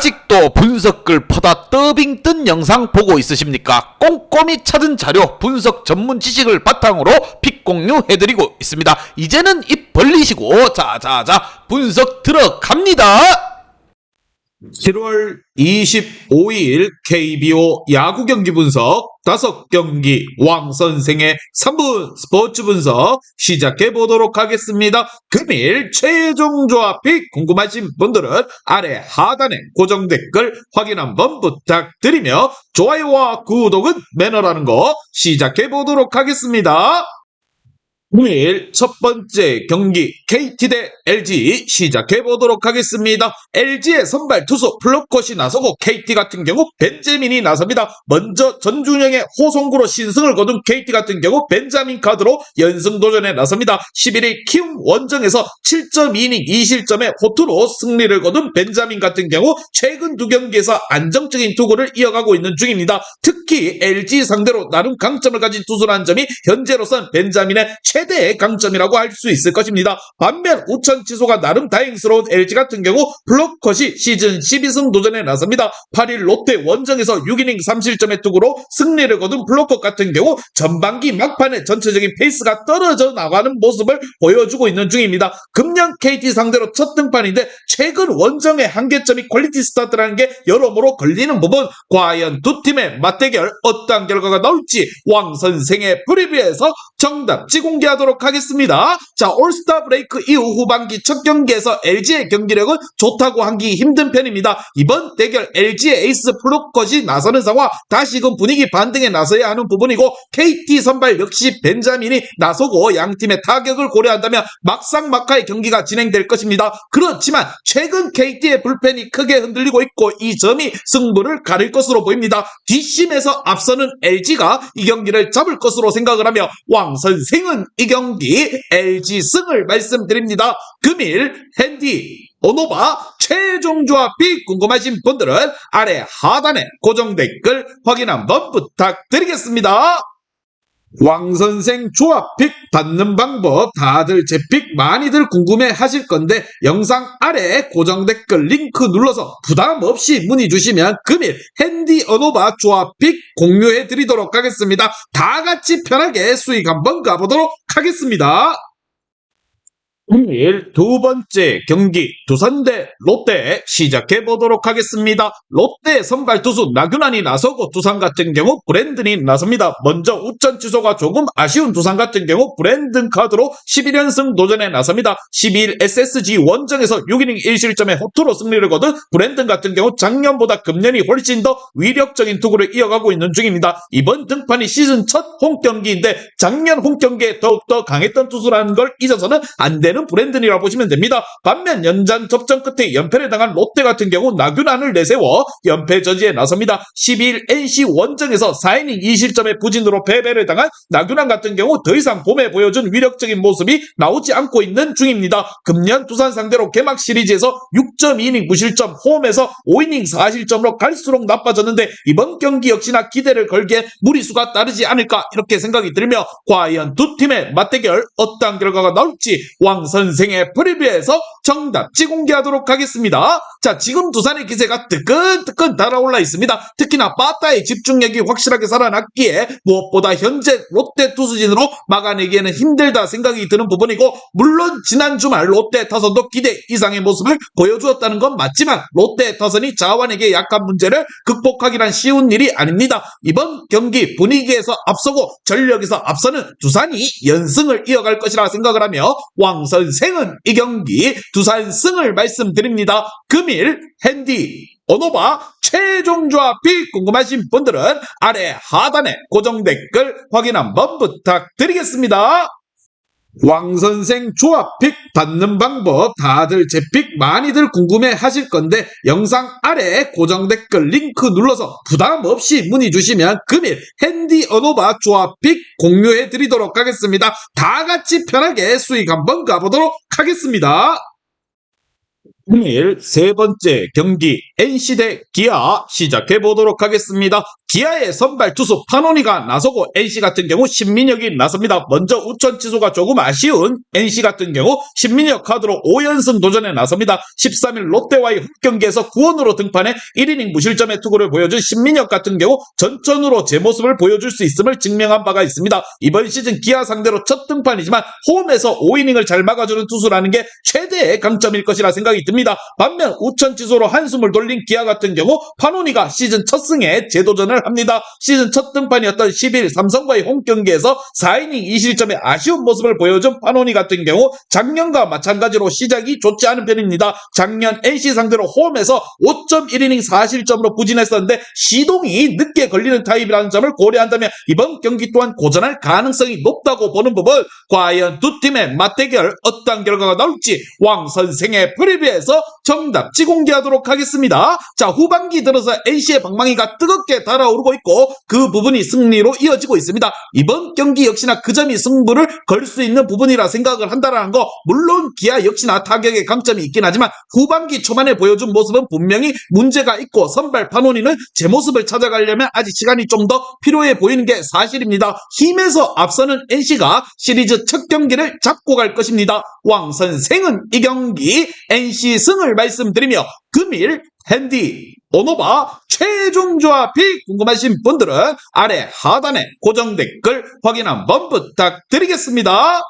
아직도 분석글 퍼다 더빙 뜬 영상 보고 있으십니까? 꼼꼼히 찾은 자료, 분석 전문 지식을 바탕으로 픽 공유해드리고 있습니다. 이제는 입 벌리시고 자자자 분석 들어갑니다. 7월 25일 KBO 야구 경기 분석 5경기 왕선생의 3분 스포츠 분석 시작해 보도록 하겠습니다. 금일 최종 조합픽 궁금하신 분들은 아래 하단에 고정 댓글 확인 한번 부탁드리며 좋아요와 구독은 매너라는 거 시작해 보도록 하겠습니다. 금일 첫 번째 경기 KT 대 LG 시작해 보도록 하겠습니다. LG의 선발 투수 플러컷이 나서고 KT 같은 경우 벤제민이 나섭니다. 먼저 전준영의 호송구로 신승을 거둔 KT 같은 경우 벤자민 카드로 연승 도전에 나섭니다. 11일 키움 원정에서 7.2이닝 2실점의 호투로 승리를 거둔 벤자민 같은 경우 최근 두 경기에서 안정적인 투구를 이어가고 있는 중입니다. 특히 LG 상대로 나름 강점을 가진 투수라는 점이 현재로선 벤자민의 최대의 강점이라고 할 수 있을 것입니다. 반면 우천 취소가 나름 다행스러운 LG 같은 경우 플러컷이 시즌 12승 도전에 나섭니다. 8일 롯데 원정에서 6이닝 3실점의 투구로 승리를 거둔 플러컷 같은 경우 전반기 막판에 전체적인 페이스가 떨어져 나가는 모습을 보여주고 있는 중입니다. 금년 KT 상대로 첫 등판인데 최근 원정의 한계점이 퀄리티 스타트라는 게 여러모로 걸리는 부분, 과연 두 팀의 맞대결 어떤 결과가 나올지 왕선생의 프리뷰에서 정답지 공개하도록 하겠습니다. 자, 올스타 브레이크 이후 후반기 첫 경기에서 LG의 경기력은 좋다고 하기 힘든 편입니다. 이번 대결 LG의 에이스 플러컷이 나서는 상황, 다시금 분위기 반등에 나서야 하는 부분이고 KT 선발 역시 벤자민이 나서고 양팀의 타격을 고려한다면 막상막하의 경기가 진행될 것입니다. 그렇지만 최근 KT의 불펜이 크게 흔들리고 있고 이 점이 승부를 가릴 것으로 보입니다. 뒷심에서 앞서는 LG가 이 경기를 잡을 것으로 생각을 하며 왕선생은 이 경기 LG 승을 말씀드립니다. 금일 핸디 오노바 최종 조합이 궁금하신 분들은 아래 하단에 고정 댓글 확인 한번 부탁드리겠습니다. 왕선생 조합픽 받는 방법 다들 제 픽 많이들 궁금해 하실 건데 영상 아래 고정 댓글 링크 눌러서 부담 없이 문의 주시면 금일 핸디 어노바 조합픽 공유해 드리도록 하겠습니다. 다 같이 편하게 수익 한번 가보도록 하겠습니다. 금일 두 번째 경기 두산 대 롯데 시작해 보도록 하겠습니다. 롯데 선발 투수 나균환이 나서고 두산 같은 경우 브랜든이 나섭니다. 먼저 우천 취소가 조금 아쉬운 두산 같은 경우 브랜든 카드로 11연승 도전에 나섭니다. 12일 SSG 원정에서 6이닝 1실점의 호투로 승리를 거둔 브랜든 같은 경우 작년보다 금년이 훨씬 더 위력적인 투구를 이어가고 있는 중입니다. 이번 등판이 시즌 첫 홈경기인데 작년 홈경기에 더욱더 강했던 투수라는 걸 잊어서는 안 되는 브랜든이라고 보시면 됩니다. 반면 연장 접전 끝에 연패를 당한 롯데 같은 경우 나균환을 내세워 연패 저지에 나섭니다. 12일 NC 원정에서 4이닝 2실점의 부진으로 패배를 당한 나균환 같은 경우 더 이상 봄에 보여준 위력적인 모습이 나오지 않고 있는 중입니다. 금년 두산 상대로 개막 시리즈에서 6.2이닝 무실점, 홈에서 5이닝 4실점으로 갈수록 나빠졌는데 이번 경기 역시나 기대를 걸기에 무리수가 따르지 않을까 이렇게 생각이 들며 과연 두 팀의 맞대결 어떤 결과가 나올지 왕선생의 프리뷰에서 정답지 공개하도록 하겠습니다. 자, 지금 두산의 기세가 뜨끈뜨끈 달아올라 있습니다. 특히나 빠따의 집중력이 확실하게 살아났기에 무엇보다 현재 롯데 투수진으로 막아내기에는 힘들다 생각이 드는 부분이고 물론 지난 주말 롯데 타선도 기대 이상의 모습을 보여주었다는 건 맞지만 롯데 타선이 자완에게 약한 문제를 극복하기란 쉬운 일이 아닙니다. 이번 경기 분위기에서 앞서고 전력에서 앞서는 두산이 연승을 이어갈 것이라 생각을 하며 왕선생은 이 경기 두산 승을 말씀드립니다. 금일 핸디 오노바 최종 조합이 궁금하신 분들은 아래 하단에 고정 댓글 확인 한번 부탁드리겠습니다. 왕선생 조합픽 받는 방법 다들 제 픽 많이들 궁금해 하실 건데 영상 아래 고정 댓글 링크 눌러서 부담 없이 문의 주시면 금일 핸디 어노바 조합픽 공유해 드리도록 하겠습니다. 다 같이 편하게 수익 한번 가보도록 하겠습니다. 금일 세 번째 경기 NC 대 기아 시작해 보도록 하겠습니다. 기아의 선발 투수 파노니가 나서고 NC 같은 경우 신민혁이 나섭니다. 먼저 우천 취소가 조금 아쉬운 NC 같은 경우 신민혁 카드로 5연승 도전에 나섭니다. 13일 롯데와의 홈경기에서 구원으로 등판해 1이닝 무실점의 투구를 보여준 신민혁 같은 경우 전천후로 제 모습을 보여줄 수 있음을 증명한 바가 있습니다. 이번 시즌 기아 상대로 첫 등판이지만 홈에서 5이닝을 잘 막아주는 투수라는 게 최대의 강점일 것이라 생각이 듭니다. 반면 우천 취소로 한숨을 돌린 기아 같은 경우 파노니가 시즌 첫 승에 재도전을 합니다. 시즌 첫 등판이었던 10일 삼성과의 홈경기에서 4이닝 2실점의 아쉬운 모습을 보여준 파노니 같은 경우 작년과 마찬가지로 시작이 좋지 않은 편입니다. 작년 NC 상대로 홈에서 5.1이닝 4실점으로 부진했었는데 시동이 늦게 걸리는 타입이라는 점을 고려한다면 이번 경기 또한 고전할 가능성이 높다고 보는 부분, 과연 두 팀의 맞대결 어떤 결과가 나올지 왕 선생의 프리뷰에서 정답지 공개하도록 하겠습니다. 자, 후반기 들어서 NC의 방망이가 뜨겁게 달아오르고 있고 그 부분이 승리로 이어지고 있습니다. 이번 경기 역시나 그 점이 승부를 걸 수 있는 부분이라 생각을 한다는 거, 물론 기아 역시나 타격의 강점이 있긴 하지만 후반기 초반에 보여준 모습은 분명히 문제가 있고 선발 파노니는 제 모습을 찾아가려면 아직 시간이 좀 더 필요해 보이는 게 사실입니다. 힘에서 앞서는 NC가 시리즈 첫 경기를 잡고 갈 것입니다. 왕 선생은 이 경기 NC 승을 말씀드리며 금일 핸디 오노바 최종 조합이 궁금하신 분들은 아래 하단에 고정 댓글 확인 한번 부탁드리겠습니다.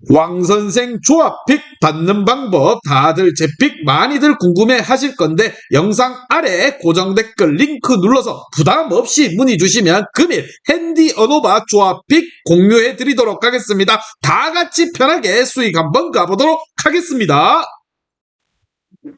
왕선생 조합픽 받는 방법 다들 제 픽 많이들 궁금해 하실 건데 영상 아래 고정 댓글 링크 눌러서 부담 없이 문의 주시면 금일 핸디 어노바 조합픽 공유해 드리도록 하겠습니다. 다 같이 편하게 수익 한번 가보도록 하겠습니다.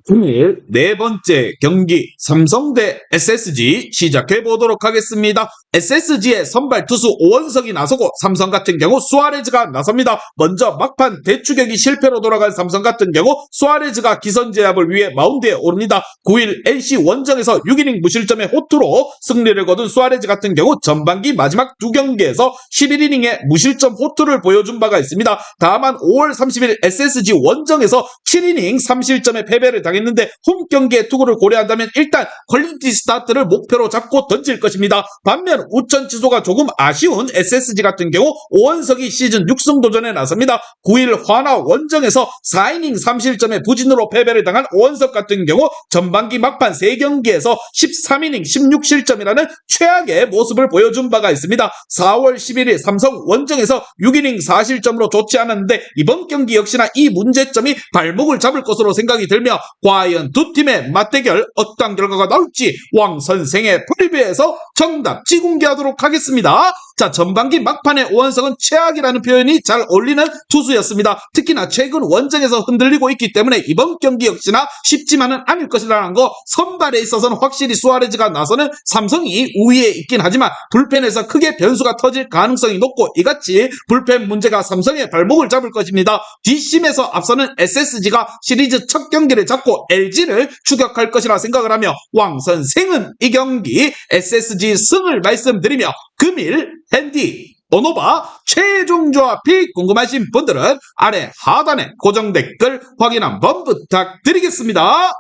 금일 네 번째 경기 삼성 대 SSG 시작해 보도록 하겠습니다. SSG의 선발 투수 오원석이 나서고 삼성 같은 경우 수아레즈가 나섭니다. 먼저 막판 대추격이 실패로 돌아간 삼성 같은 경우 수아레즈가 기선 제압을 위해 마운드에 오릅니다. 9일 NC 원정에서 6이닝 무실점의 호투로 승리를 거둔 수아레즈 같은 경우 전반기 마지막 두 경기에서 11이닝의 무실점 호투를 보여준 바가 있습니다. 다만 5월 30일 SSG 원정에서 7이닝 3실점의 패배를 당했는데 홈 경기의 투구를 고려한다면 일단 퀄리티 스타트를 목표로 잡고 던질 것입니다. 반면 우천 취소가 조금 아쉬운 SSG 같은 경우 오원석이 시즌 6승 도전에 나섭니다. 9일 화나 원정에서 4이닝 3실점의 부진으로 패배를 당한 오원석 같은 경우 전반기 막판 3경기에서 13이닝 16실점이라는 최악의 모습을 보여준 바가 있습니다. 4월 11일 삼성 원정에서 6이닝 4실점으로 좋지 않았는데 이번 경기 역시나 이 문제점이 발목을 잡을 것으로 생각이 들며 과연 두 팀의 맞대결 어떤 결과가 나올지 왕 선생의 프리뷰에서 정답지 공개하도록 하겠습니다. 자, 전반기 막판에 오원석은 최악이라는 표현이 잘 어울리는 투수였습니다. 특히나 최근 원정에서 흔들리고 있기 때문에 이번 경기 역시나 쉽지만은 않을 것이라는 거, 선발에 있어서는 확실히 수아레즈가 나서는 삼성이 우위에 있긴 하지만 불펜에서 크게 변수가 터질 가능성이 높고 이같이 불펜 문제가 삼성의 발목을 잡을 것입니다. 뒷심에서 앞서는 SSG가 시리즈 첫 경기를 잡고 LG를 추격할 것이라 생각을 하며 왕 선생은 이 경기 SSG 승을 말씀드리며 금일 핸디 오노바 최종 조합이 궁금하신 분들은 아래 하단에 고정 댓글 확인 한번 부탁드리겠습니다.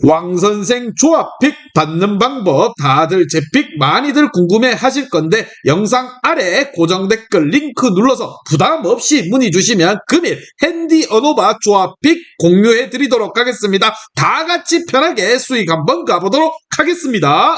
왕선생 조합픽 받는 방법 다들 제 픽 많이들 궁금해 하실 건데 영상 아래 고정 댓글 링크 눌러서 부담 없이 문의 주시면 금일 핸디 어노바 조합픽 공유해 드리도록 하겠습니다. 다 같이 편하게 수익 한번 가보도록 하겠습니다.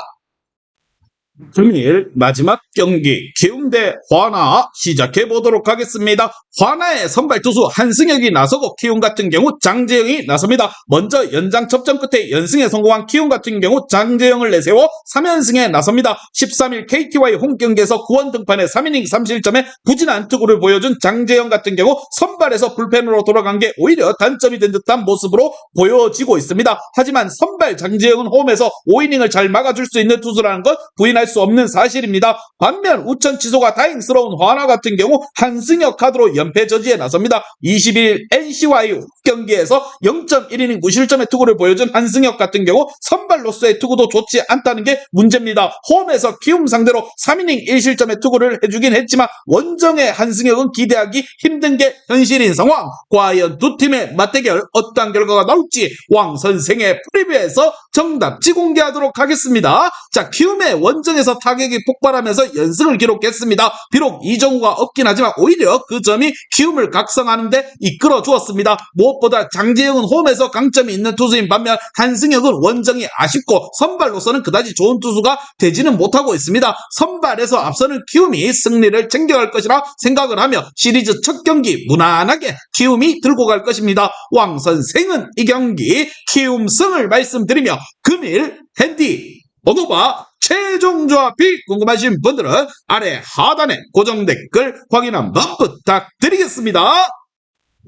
금일 마지막 경기 키움 대 화나 시작해 보도록 하겠습니다. 화나의 선발 투수 한승혁이 나서고 키움 같은 경우 장재영이 나섭니다. 먼저 연장 접전 끝에 연승에 성공한 키움 같은 경우 장재영을 내세워 3연승에 나섭니다. 13일 KT와의 홈경기에서 구원 등판에 3이닝 3실점에 부진한 투구를 보여준 장재영 같은 경우 선발에서 불펜으로 돌아간 게 오히려 단점이 된 듯한 모습으로 보여지고 있습니다. 하지만 선발 장재영은 홈에서 5이닝을 잘 막아줄 수 있는 투수라는 것 부인할 수 없는 사실입니다. 반면 우천 취소가 다행스러운 화나 같은 경우 한승혁 카드로 연패 저지에 나섭니다. 21일 NC와의 경기에서 0.1이닝 무실점의 투구를 보여준 한승혁 같은 경우 선발로서의 투구도 좋지 않다는 게 문제입니다. 홈에서 키움 상대로 3이닝 1실점의 투구를 해주긴 했지만 원정의 한승혁은 기대하기 힘든 게 현실인 상황. 과연 두 팀의 맞대결 어떤 결과가 나올지 왕 선생의 프리뷰에서 정답지 공개하도록 하겠습니다. 자, 키움의 원정에서 타격이 폭발하면서 연승을 기록했습니다. 비록 이정우가 없긴 하지만 오히려 그 점이 키움을 각성하는데 이끌어 주었습니다. 무엇보다 장재영은 홈에서 강점이 있는 투수인 반면 한승혁은 원정이 아쉽고 선발로서는 그다지 좋은 투수가 되지는 못하고 있습니다. 선발에서 앞서는 키움이 승리를 챙겨갈 것이라 생각을 하며 시리즈 첫 경기 무난하게 키움이 들고 갈 것입니다. 왕 선생은 이 경기 키움승을 말씀드리며 금일 핸디 번호바 최종 조합이 궁금하신 분들은 아래 하단에 고정 댓글 확인 한번 부탁드리겠습니다.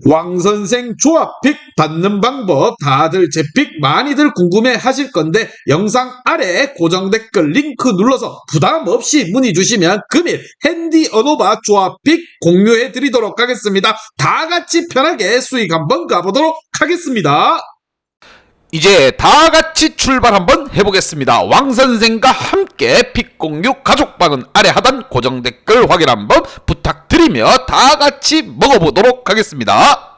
왕선생 조합픽 받는 방법 다들 제 픽 많이들 궁금해 하실 건데 영상 아래 고정 댓글 링크 눌러서 부담 없이 문의 주시면 금일 핸디 언어바 조합픽 공유해 드리도록 하겠습니다. 다 같이 편하게 수익 한번 가보도록 하겠습니다. 이제 다 같이 출발 한번 해보겠습니다. 왕 선생과 함께 픽 공유 가족방은 아래 하단 고정 댓글 확인 한번 부탁드리며 다 같이 먹어보도록 하겠습니다.